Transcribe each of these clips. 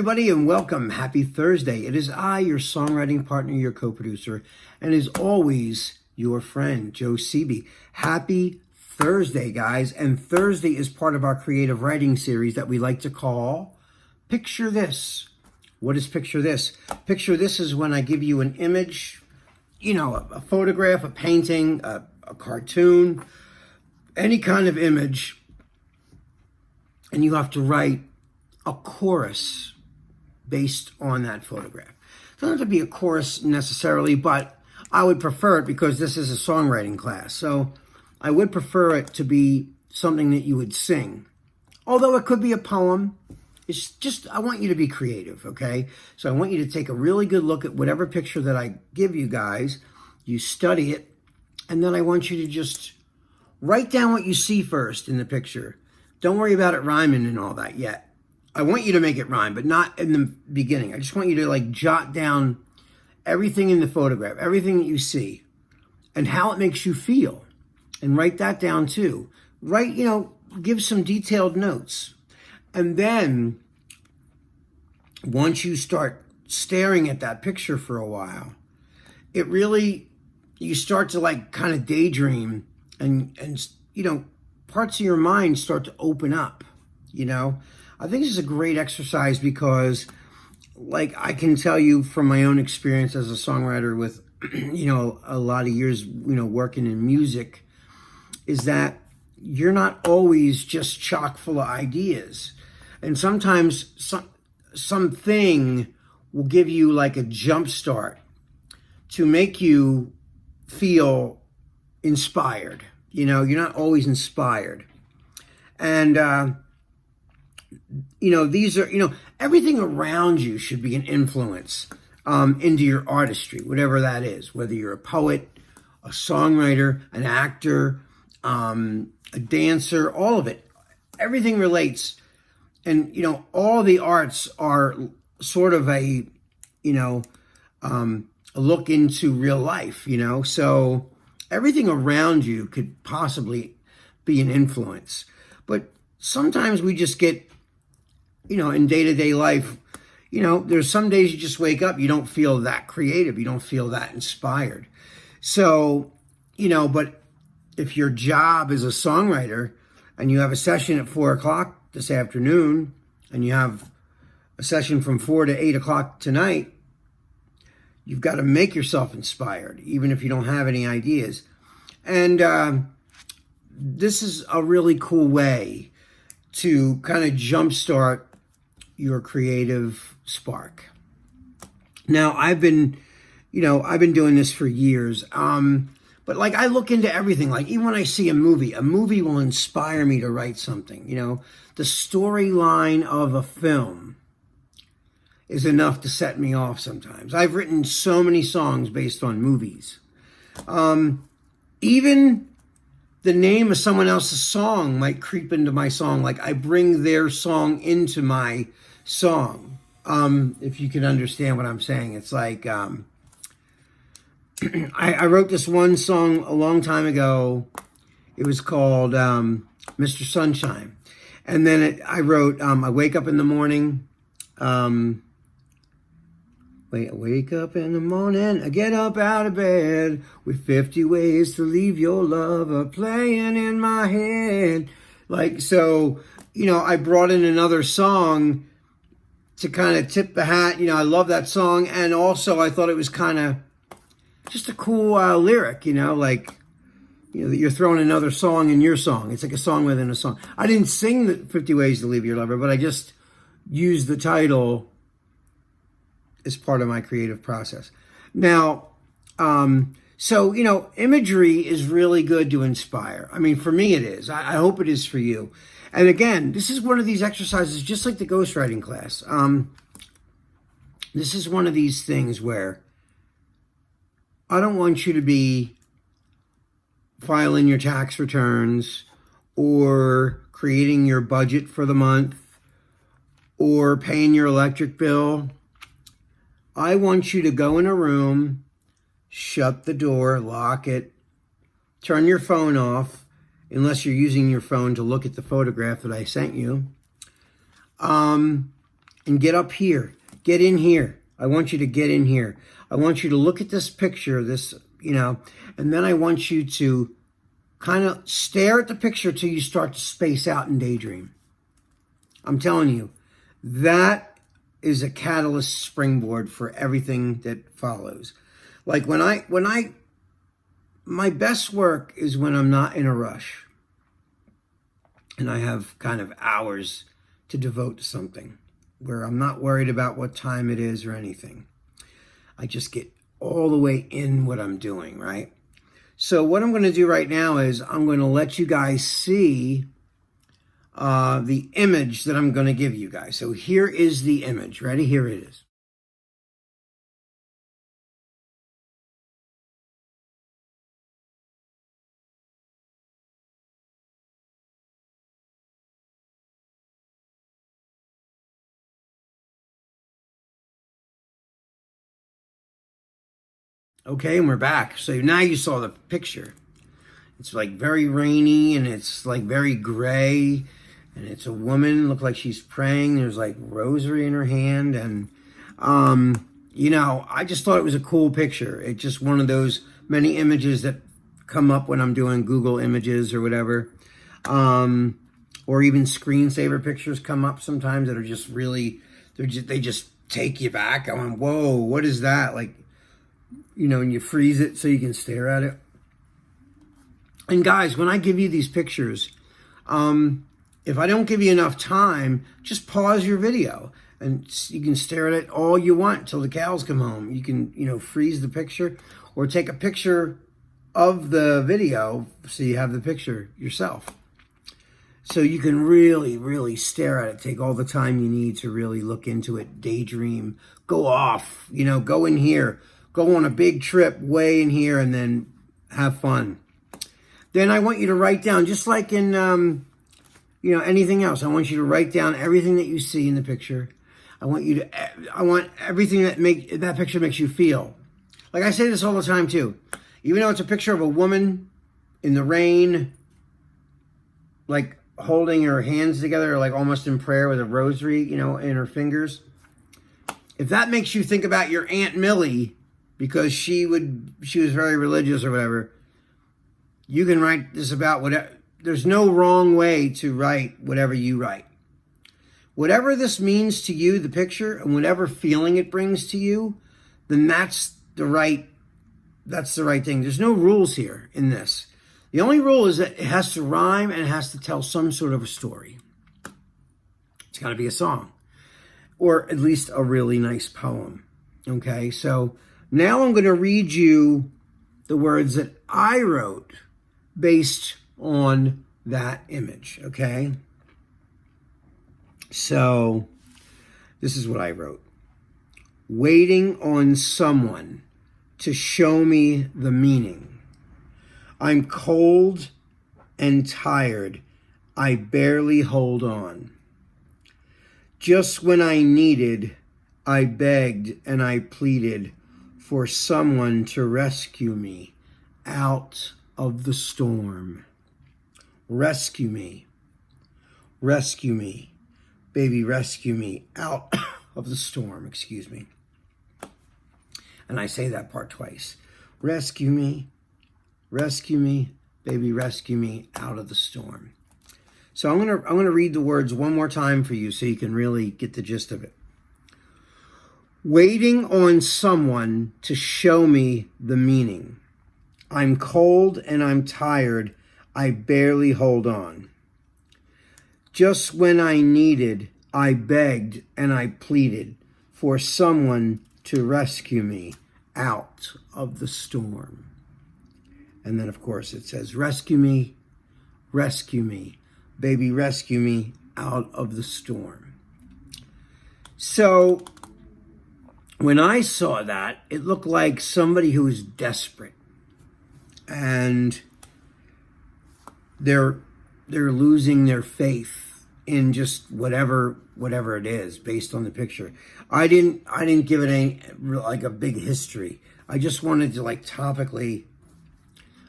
everybody, and welcome. Happy Thursday. It is I, your songwriting partner, your co-producer, and as always, your friend, Joe Seeby. Happy Thursday, guys. And Thursday is part of our creative writing series that we like to call Picture This. What is Picture This? Picture This is when I give you an image, a photograph, a painting, a cartoon, any kind of image, and you have to write a chorus based on that photograph. It doesn't have to be a chorus necessarily, but I would prefer it because this is a songwriting class. So I would prefer it to be something that you would sing. Although it could be a poem. It's just, I want you to be creative, okay? So I want you to take a really good look at whatever picture that I give you guys. You study it, and then I want you to just write down what you see first in the picture. Don't worry about it rhyming and all that yet. I want you to make it rhyme, but not in the beginning. I just want you to jot down everything in the photograph, everything that you see, and how it makes you feel. And write that down too. Give some detailed notes. And then, once you start staring at that picture for a while, you start to kind of daydream and parts of your mind start to open up, I think this is a great exercise because, I can tell you from my own experience as a songwriter with, a lot of years, working in music, is that you're not always just chock full of ideas. And sometimes something will give you a jump start to make you feel inspired. You're not always inspired. And, these are, everything around you should be an influence into your artistry, whatever that is, whether you're a poet, a songwriter, an actor, a dancer, all of it. Everything relates. And, all the arts are sort of a look into real life, so everything around you could possibly be an influence. But sometimes we just get, in day-to-day life, there's some days you just wake up, you don't feel that creative, you don't feel that inspired. So, but if your job is a songwriter and you have a session at 4:00 this afternoon and you have a session from 4 to 8 o'clock tonight, you've got to make yourself inspired, even if you don't have any ideas. And this is a really cool way to kind of jumpstart your creative spark. Now, I've been doing this for years. But I look into everything. Even when I see a movie will inspire me to write something. The storyline of a film is enough to set me off sometimes. I've written so many songs based on movies. Even the name of someone else's song might creep into my song. I bring their song into my song. If you can understand what I'm saying. It's I wrote this one song a long time ago. It was called Mr. Sunshine. And then I wrote, I wake up in the morning. Wake up in the morning, I get up out of bed with 50 ways to leave your lover playing in my head. I brought in another song to kind of tip the hat. I love that song. And also I thought it was kind of just a cool lyric, that you're throwing another song in your song. It's like a song within a song. I didn't sing the 50 Ways to Leave Your Lover, but I just used the title as part of my creative process. Now, imagery is really good to inspire. I mean, for me it is. I hope it is for you. And again, this is one of these exercises, just like the ghostwriting class. This is one of these things where I don't want you to be filing your tax returns or creating your budget for the month or paying your electric bill. I want you to go in a room, shut the door, lock it, turn your phone off, unless you're using your phone to look at the photograph that I sent you. And and get up here. Get in here. I want you to get in here. I want you to look at this picture, this, and then I want you to kind of stare at the picture till you start to space out and daydream. I'm telling you, that is a catalyst springboard for everything that follows. Like my best work is when I'm not in a rush and I have kind of hours to devote to something where I'm not worried about what time it is or anything. I just get all the way in what I'm doing, right? So what I'm going to do right now is I'm going to let you guys see the image that I'm going to give you guys. So here is the image. Ready? Here it is. Okay, and we're back. So now you saw the picture. It's like very rainy and it's like very gray. And it's a woman, look like she's praying. There's like rosary in her hand. And, I just thought it was a cool picture. It's just one of those many images that come up when I'm doing Google Images or whatever. Or even screensaver pictures come up sometimes that are just really, they just take you back. I went, whoa, what is that? Like, and you freeze it so you can stare at it. And guys, when I give you these pictures, if I don't give you enough time, just pause your video and you can stare at it all you want till the cows come home. You can, freeze the picture or take a picture of the video so you have the picture yourself. So you can really, really stare at it, take all the time you need to really look into it, daydream, go off, go in here, go on a big trip way in here and then have fun. Then I want you to write down, just like in, anything else. I want you to write down everything that you see in the picture. I want everything that picture makes you feel. Like I say this all the time too. Even though it's a picture of a woman in the rain, like holding her hands together, like almost in prayer with a rosary, in her fingers. If that makes you think about your Aunt Millie, because she was very religious or whatever, you can write this about whatever. There's no wrong way to write whatever you write. Whatever this means to you, the picture, and whatever feeling it brings to you, then that's the right thing. There's no rules here in this. The only rule is that it has to rhyme and it has to tell some sort of a story. It's got to be a song, or at least a really nice poem. Okay, so now I'm going to read you the words that I wrote based on that image, okay? So this is what I wrote. Waiting on someone to show me the meaning. I'm cold and tired. I barely hold on. Just when I needed, I begged and I pleaded for someone to rescue me out of the storm. Rescue me. Rescue me. Baby, rescue me out of the storm. Excuse me. And I say that part twice. Rescue me. Rescue me. Baby, rescue me out of the storm. So I'm gonna read the words one more time for you so you can really get the gist of it. Waiting on someone to show me the meaning. I'm cold and I'm tired. I barely hold on. Just when I needed, I begged and I pleaded for someone to rescue me out of the storm. And then, of course, it says, rescue me, baby, rescue me out of the storm. So when I saw that, it looked like somebody who was desperate. And they're losing their faith in just whatever it is based on the picture. I didn't give it any like a big history. I just wanted to like topically,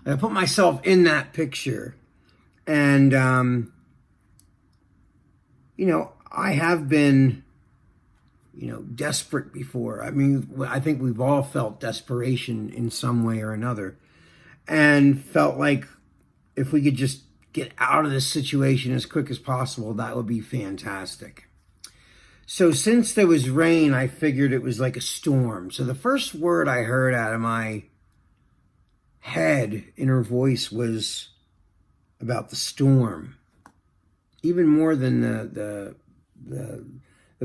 I put myself in that picture, and I have been desperate before. I mean, I think we've all felt desperation in some way or another, and felt like if we could just get out of this situation as quick as possible, that would be fantastic. So since there was rain, I figured it was like a storm. So the first word I heard out of my head, inner voice, was about the storm. Even more than the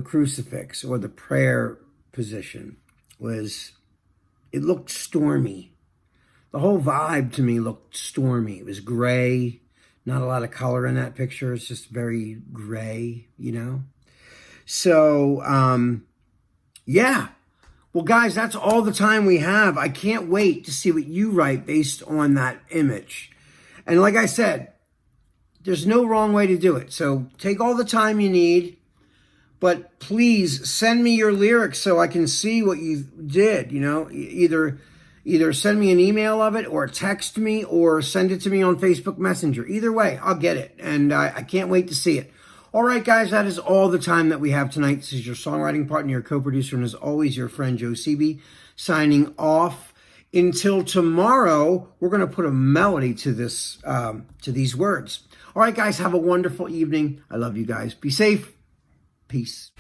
crucifix or the prayer position, it looked stormy. The whole vibe to me looked stormy. It was gray, not a lot of color in that picture. It's just very gray, So, yeah. Well, guys, that's all the time we have. I can't wait to see what you write based on that image. And like I said, there's no wrong way to do it. So take all the time you need, but please send me your lyrics so I can see what you did, Either send me an email of it or text me or send it to me on Facebook Messenger. Either way, I'll get it. And I can't wait to see it. All right, guys, that is all the time that we have tonight. This is your songwriting partner, your co-producer, and as always, your friend Joe Sebi, signing off. Until tomorrow, we're going to put a melody to this, to these words. All right, guys, have a wonderful evening. I love you guys. Be safe. Peace.